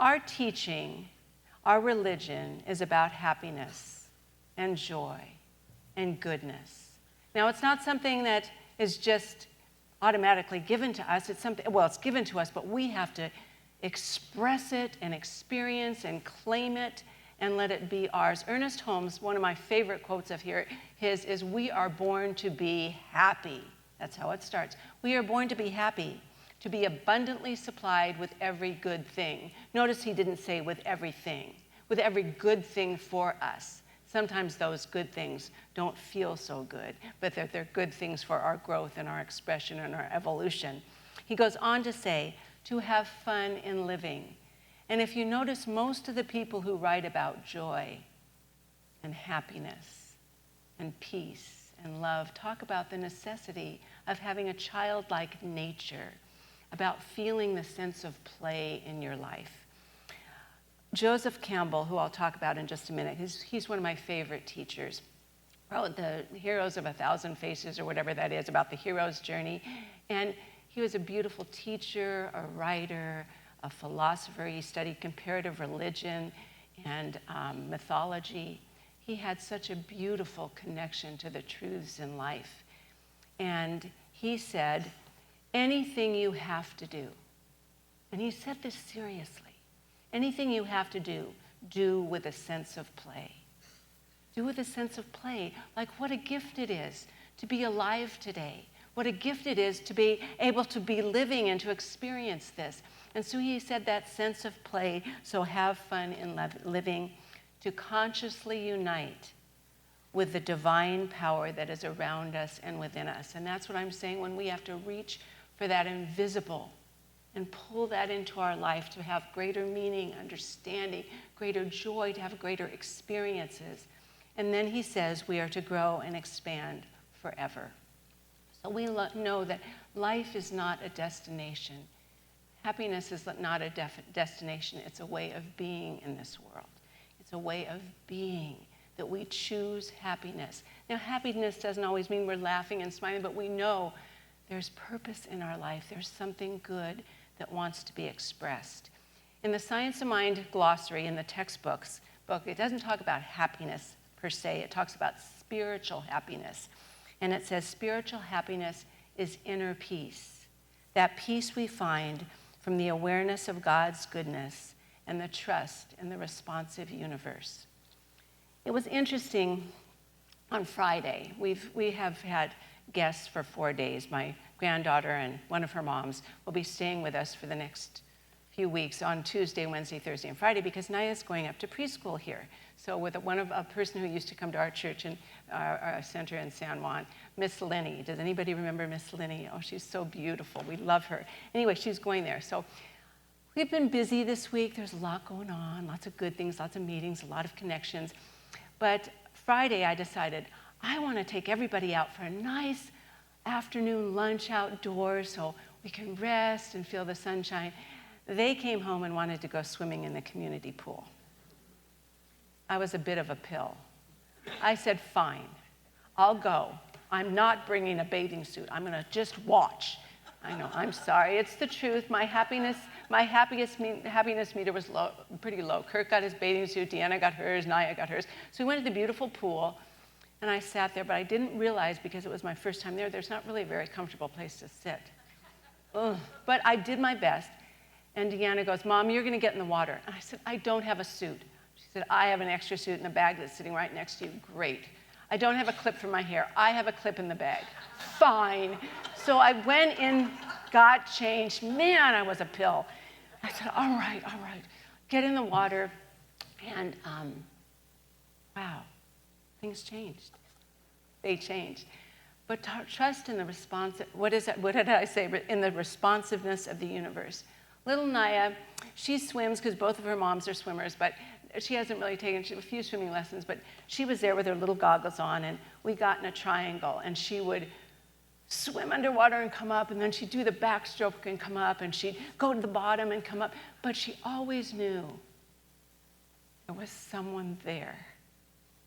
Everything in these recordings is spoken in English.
our teaching, our religion is about happiness and joy and goodness. Now, it's not something that is just automatically given to us. It's something, well, it's given to us, but we have to express it and experience and claim it and let it be ours. Ernest Holmes, one of my favorite quotes of his is, "We are born to be happy." That's how it starts. We are born to be happy, to be abundantly supplied with every good thing. Notice he didn't say with everything, with every good thing for us. Sometimes those good things don't feel so good, but that they're good things for our growth and our expression and our evolution. He goes on to say, to have fun in living. And if you notice, most of the people who write about joy and happiness and peace and love talk about the necessity of having a childlike nature, about feeling the sense of play in your life. Joseph Campbell, who I'll talk about in just a minute, he's one of my favorite teachers. Wrote the Heroes of a Thousand Faces, or whatever that is, about the hero's journey. And he was a beautiful teacher, a writer, a philosopher. He studied comparative religion and mythology. He had such a beautiful connection to the truths in life. And he said, anything you have to do, and he said this seriously, anything you have to do, do with a sense of play. Do with a sense of play, like what a gift it is to be alive today. What a gift it is to be able to be living and to experience this. And so he said that sense of play, so have fun in living, to consciously unite with the divine power that is around us and within us. And that's what I'm saying when we have to reach for that invisible and pull that into our life to have greater meaning, understanding, greater joy, to have greater experiences. And then he says we are to grow and expand forever. So we know that life is not a destination. Happiness is not a destination. It's a way of being in this world. It's a way of being, that we choose happiness. Now, happiness doesn't always mean we're laughing and smiling, but we know there's purpose in our life. There's something good that wants to be expressed. In the Science of Mind glossary, in the textbooks, it doesn't talk about happiness per se. It talks about spiritual happiness. And it says spiritual happiness is inner peace. That peace we find from the awareness of God's goodness and the trust in the responsive universe. It was interesting on Friday. We have had guests for 4 days. My granddaughter and one of her moms will be staying with us for the next few weeks on Tuesday, Wednesday, Thursday, and Friday, because Naya's going up to preschool here. So with a person who used to come to our church and our center in San Juan, Miss Lenny. Does anybody remember Miss Lenny? Oh, she's so beautiful. We love her. Anyway, she's going there. So we've been busy this week. There's a lot going on, lots of good things, lots of meetings, a lot of connections. But Friday, I decided I want to take everybody out for a nice afternoon lunch outdoors so we can rest and feel the sunshine. They came home and wanted to go swimming in the community pool. I was a bit of a pill. I said, fine, I'll go. I'm not bringing a bathing suit. I'm going to just watch. I know, I'm sorry. It's the truth. My happiness meter was pretty low. Kirk got his bathing suit, Deanna got hers, Naya got hers. So we went to the beautiful pool, and I sat there, but I didn't realize, because it was my first time there, there's not really a very comfortable place to sit. Ugh. But I did my best. And Deanna goes, Mom, you're going to get in the water. And I said, I don't have a suit. She said, I have an extra suit in the bag that's sitting right next to you. Great. I don't have a clip for my hair. I have a clip in the bag. Fine. So I went in, got changed. Man, I was a pill. I said, all right. Get in the water. And wow, things changed. They changed. But trust in the what did I say? In the responsiveness of the universe. Little Naya, she swims because both of her moms are swimmers, but she hasn't really taken a few swimming lessons, but she was there with her little goggles on, and we got in a triangle, and she would swim underwater and come up, and then she'd do the backstroke and come up, and she'd go to the bottom and come up, but she always knew there was someone there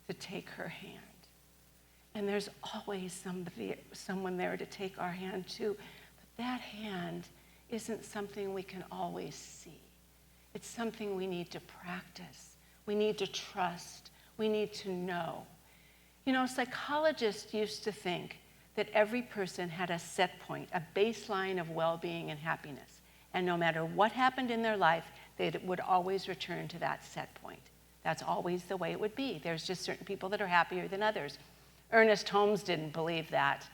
to take her hand. And there's always someone there to take our hand too, but that hand isn't something we can always see. It's something we need to practice. We need to trust. We need to know. You know, psychologists used to think that every person had a set point, a baseline of well-being and happiness. And no matter what happened in their life, they would always return to that set point. That's always the way it would be. There's just certain people that are happier than others. Ernest Holmes didn't believe that.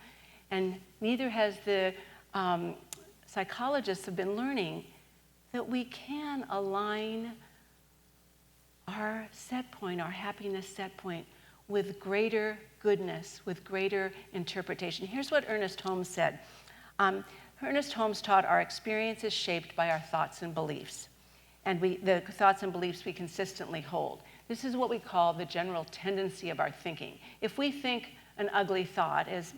And neither has the psychologists have been learning that we can align our set point, our happiness set point, with greater goodness, with greater interpretation. Here's what Ernest Holmes said. Ernest Holmes taught our experience is shaped by our thoughts and beliefs. And the thoughts and beliefs we consistently hold. This is what we call the general tendency of our thinking. If we think an ugly thought, as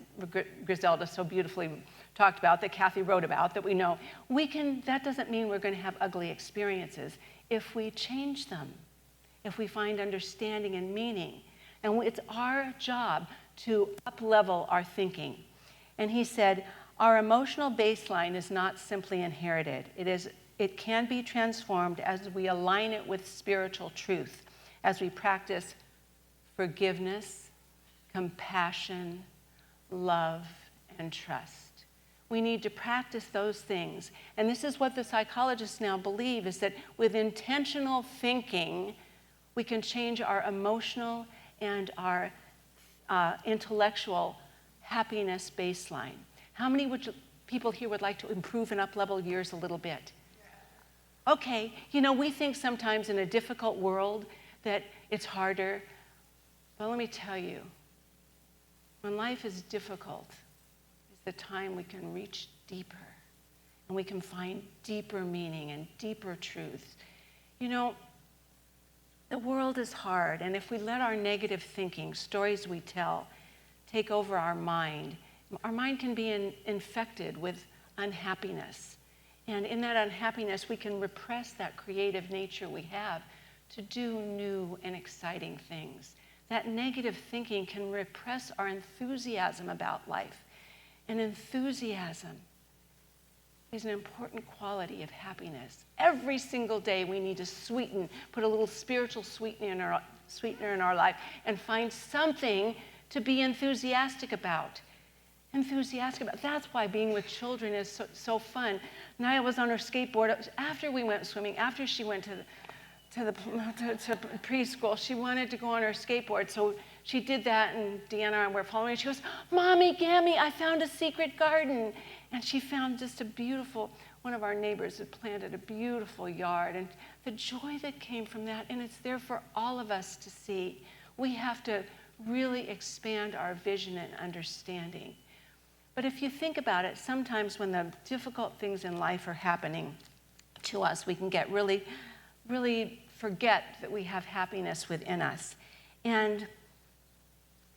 Griselda so beautifully talked about, that Kathy wrote about, that we know, that doesn't mean we're going to have ugly experiences if we change them, if we find understanding and meaning. And it's our job to up-level our thinking. And he said, our emotional baseline is not simply inherited. It can be transformed as we align it with spiritual truth, as we practice forgiveness, compassion, love, and trust. We need to practice those things. And this is what the psychologists now believe, is that with intentional thinking, we can change our emotional and our intellectual happiness baseline. How many people here would like to improve and up-level yours a little bit? Okay, you know, we think sometimes in a difficult world that it's harder. But let me tell you, when life is difficult, is the time we can reach deeper and we can find deeper meaning and deeper truths. You know, the world is hard, and if we let our negative thinking, stories we tell, take over our mind can be infected with unhappiness. And in that unhappiness, we can repress that creative nature we have to do new and exciting things. That negative thinking can repress our enthusiasm about life. And enthusiasm is an important quality of happiness. Every single day we need to put a little spiritual sweetener in our life and find something to be enthusiastic about. That's why being with children is so fun. Naya was on her skateboard. After we went swimming, after she went to preschool, she wanted to go on her skateboard. So she did that, and Deanna and I were following her. She goes, Mommy, Gammy, I found a secret garden. And she found just one of our neighbors had planted a beautiful yard, and the joy that came from that, and it's there for all of us to see. We have to really expand our vision and understanding. But if you think about it, sometimes when the difficult things in life are happening to us, we can get really, really forget that we have happiness within us. And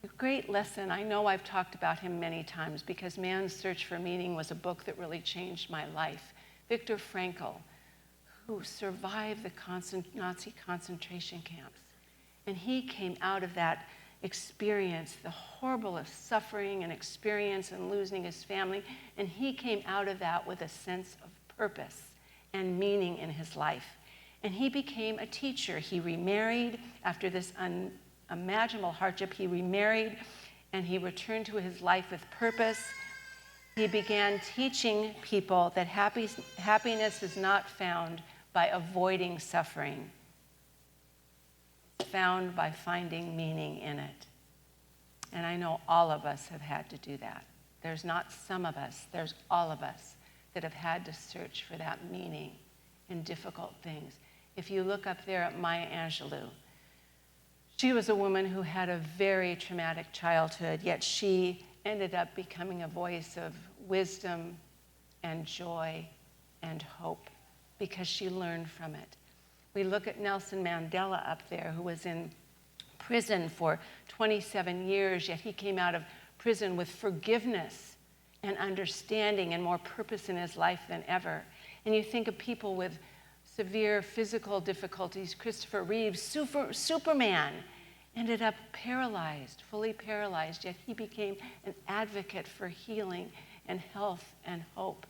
a great lesson, I know I've talked about him many times because Man's Search for Meaning was a book that really changed my life. Viktor Frankl, who survived the Nazi concentration camps. And he came out of that experience, the horrible suffering and experience and losing his family, and he came out of that with a sense of purpose and meaning in his life. And he became a teacher. He remarried after this unimaginable hardship. He remarried and he returned to his life with purpose. He began teaching people that happiness is not found by avoiding suffering. It's found by finding meaning in it. And I know all of us have had to do that. There's not some of us, there's all of us that have had to search for that meaning in difficult things. If you look up there at Maya Angelou, she was a woman who had a very traumatic childhood, yet she ended up becoming a voice of wisdom and joy and hope because she learned from it. We look at Nelson Mandela up there, who was in prison for 27 years, yet he came out of prison with forgiveness and understanding and more purpose in his life than ever. And you think of people with severe physical difficulties. Christopher Reeves, Superman, ended up paralyzed, fully paralyzed, yet he became an advocate for healing and health and hope.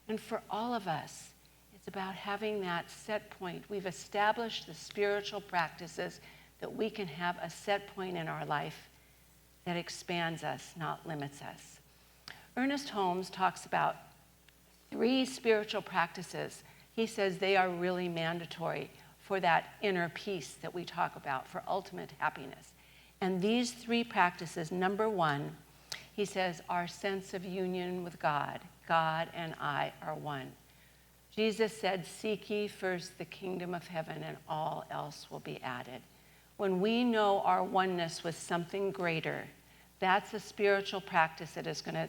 And for all of us, it's It's about having that set point. We've established the spiritual practices that we can have a set point in our life that expands us, not limits us. Ernest Holmes talks about 3 spiritual practices. He says they are really mandatory for that inner peace that we talk about, for ultimate happiness. And these 3 practices, number 1, he says, our sense of union with God. God and I are one. Jesus said, seek ye first the kingdom of heaven and all else will be added. When we know our oneness with something greater, that's a spiritual practice that is going to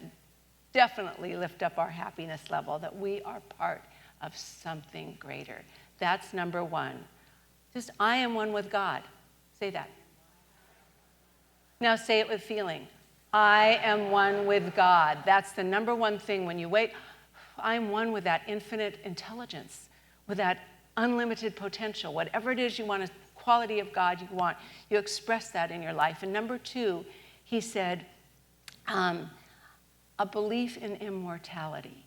definitely lift up our happiness level, that we are part of something greater. That's number 1. Just, I am one with God. Say that. Now say it with feeling. I am one with God. That's the number 1 thing when you wait. I'm one with that infinite intelligence, with that unlimited potential. Whatever it is you want, a quality of God you want, you express that in your life. And number 2, he said, a belief in immortality.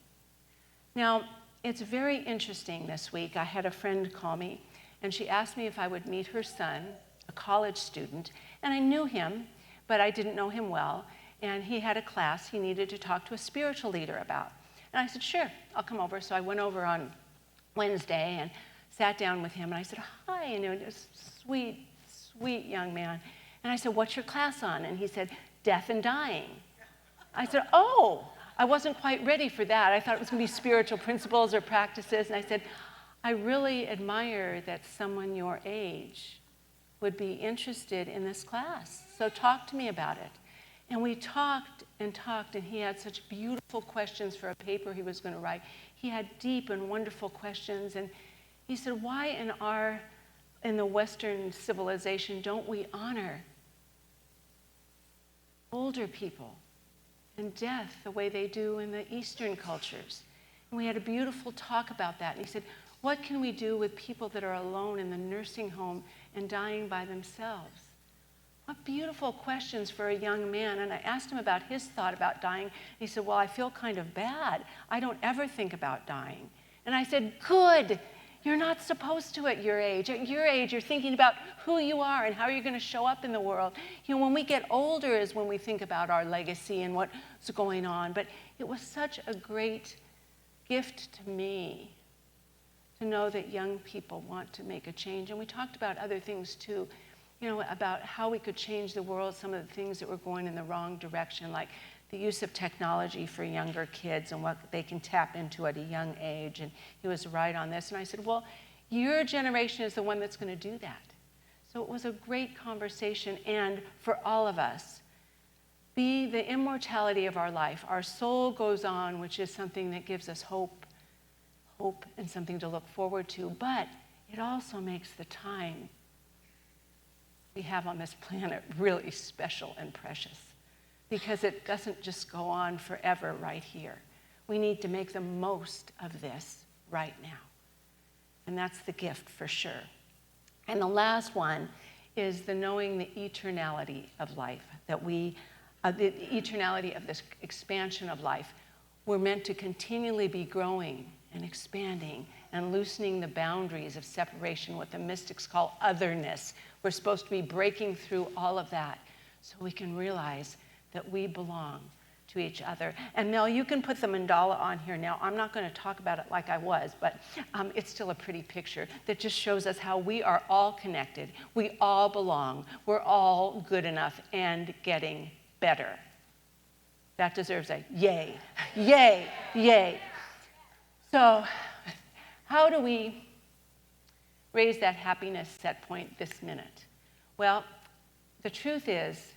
Now, it's very interesting this week. I had a friend call me, and she asked me if I would meet her son, a college student, and I knew him, but I didn't know him well, and he had a class he needed to talk to a spiritual leader about. And I said, sure, I'll come over. So I went over on Wednesday and sat down with him, and I said, hi, and it was a sweet, sweet young man. And I said, what's your class on? And he said, death and dying. I said, oh, I wasn't quite ready for that. I thought it was going to be spiritual principles or practices. And I said, I really admire that someone your age would be interested in this class. So talk to me about it. And we talked, and he had such beautiful questions for a paper he was going to write. He had deep and wonderful questions. And he said, why in the Western civilization don't we honor older people and death the way they do in the Eastern cultures? And we had a beautiful talk about that. And he said, what can we do with people that are alone in the nursing home and dying by themselves? What beautiful questions for a young man. And I asked him about his thought about dying. He said, well, I feel kind of bad. I don't ever think about dying. And I said, good. You're not supposed to at your age. At your age, you're thinking about who you are and how you're going to show up in the world. You know, when we get older is when we think about our legacy and what's going on. But it was such a great gift to me to know that young people want to make a change. And we talked about other things too, you know, about how we could change the world, some of the things that were going in the wrong direction, like the use of technology for younger kids and what they can tap into at a young age. And he was right on this. And I said, well, your generation is the one that's going to do that. So it was a great conversation. And for all of us, be the immortality of our life. Our soul goes on, which is something that gives us hope and something to look forward to. But it also makes the time we have on this planet really special and precious, because it doesn't just go on forever right here. We need to make the most of this right now. And that's the gift for sure. And the last one is the knowing the eternality of life, that the eternality of this expansion of life. We're meant to continually be growing and expanding and loosening the boundaries of separation, what the mystics call otherness. We're supposed to be breaking through all of that so we can realize that we belong to each other. And Mel, you can put the mandala on here now. I'm not going to talk about it like I was, but it's still a pretty picture that just shows us how we are all connected. We all belong. We're all good enough and getting better. That deserves a yay, yay, yay. So how do we raise that happiness set point this minute? Well, the truth is,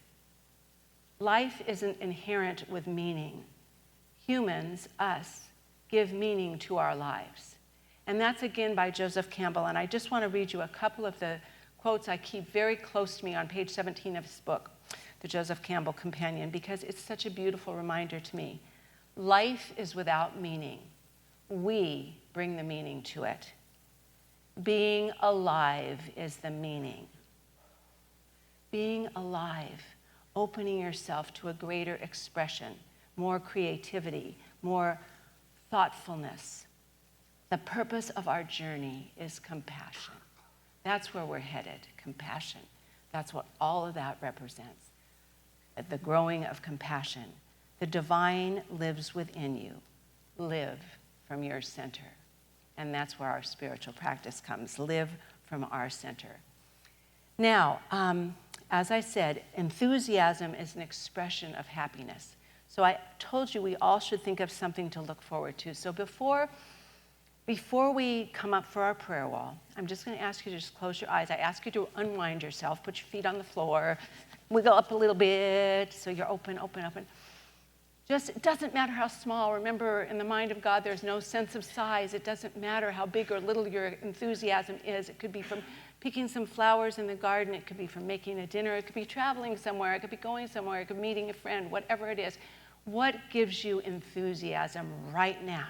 life isn't inherent with meaning. Humans, us, give meaning to our lives. And that's again by Joseph Campbell. And I just want to read you a couple of the quotes I keep very close to me on page 17 of his book, The Joseph Campbell Companion, because it's such a beautiful reminder to me. Life is without meaning. We bring the meaning to it. Being alive is the meaning. Being alive, opening yourself to a greater expression, more creativity, more thoughtfulness. The purpose of our journey is compassion. That's where we're headed, compassion. That's what all of that represents, the growing of compassion. The divine lives within you. Live from your center. And that's where our spiritual practice comes. Live from our center. Now, as I said, enthusiasm is an expression of happiness. So I told you we all should think of something to look forward to. So before we come up for our prayer wall, I'm just going to ask you to just close your eyes. I ask you to unwind yourself, put your feet on the floor, wiggle up a little bit so you're open. Just, it doesn't matter how small. Remember, in the mind of God, there's no sense of size. It doesn't matter how big or little your enthusiasm is. It could be from picking some flowers in the garden. It could be from making a dinner. It could be traveling somewhere. It could be going somewhere. It could be meeting a friend, whatever it is. What gives you enthusiasm right now?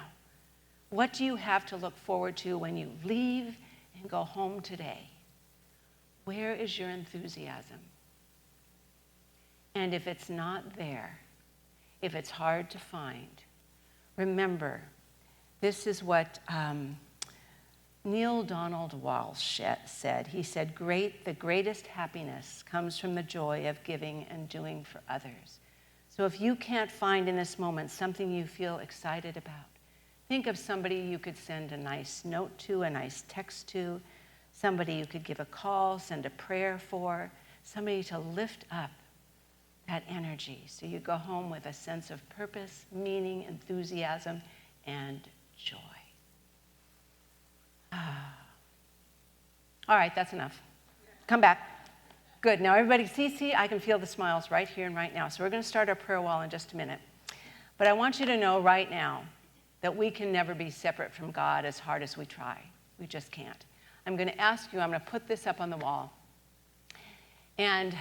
What do you have to look forward to when you leave and go home today? Where is your enthusiasm? And if it's not there, if it's hard to find, remember, this is what Neil Donald Walsh said. He said, the greatest happiness comes from the joy of giving and doing for others. So if you can't find in this moment something you feel excited about, think of somebody you could send a nice note to, a nice text to, somebody you could give a call, send a prayer for, somebody to lift up that energy so you go home with a sense of purpose, meaning, enthusiasm, and joy. All right, that's enough. Come back. Good. Now everybody, see, I can feel the smiles right here and right now. So we're going to start our prayer wall in just a minute. But I want you to know right now that we can never be separate from God as hard as we try. We just can't. I'm going to ask you, I'm going to put this up on the wall. And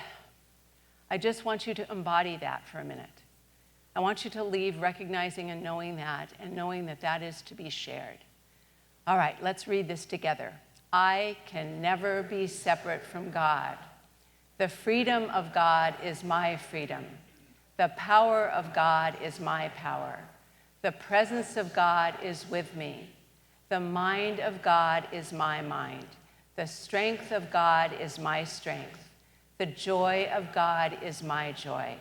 I just want you to embody that for a minute. I want you to leave recognizing and knowing that that is to be shared. All right, let's read this together. I can never be separate from God. The freedom of God is my freedom. The power of God is my power. The presence of God is with me. The mind of God is my mind. The strength of God is my strength. The joy of God is my joy.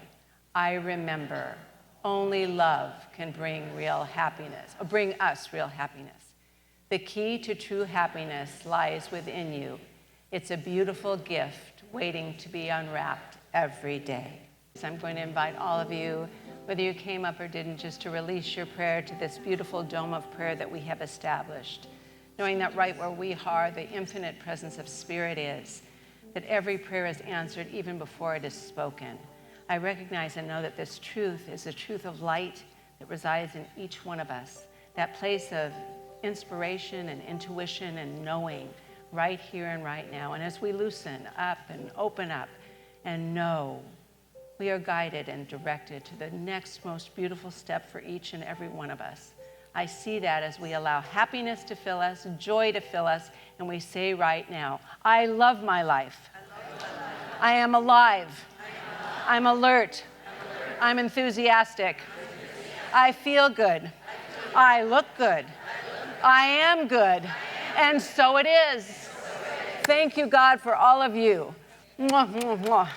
I remember only love can bring us real happiness. The key to true happiness lies within you. It's a beautiful gift waiting to be unwrapped every day. So I'm going to invite all of you, whether you came up or didn't, just to release your prayer to this beautiful dome of prayer that we have established, knowing that right where we are, the infinite presence of Spirit is, that every prayer is answered even before it is spoken. I recognize and know that this truth is the truth of light that resides in each one of us, that place of inspiration and intuition and knowing right here and right now. And as we loosen up and open up and know, we are guided and directed to the next most beautiful step for each and every one of us. I see that as we allow happiness to fill us, joy to fill us, and we say right now, I love my life. I am alive. I'm alert. I'm enthusiastic. I feel good. I look good. I am good. And so it is. Thank you, God, for all of you. Mwah, mwah, mwah.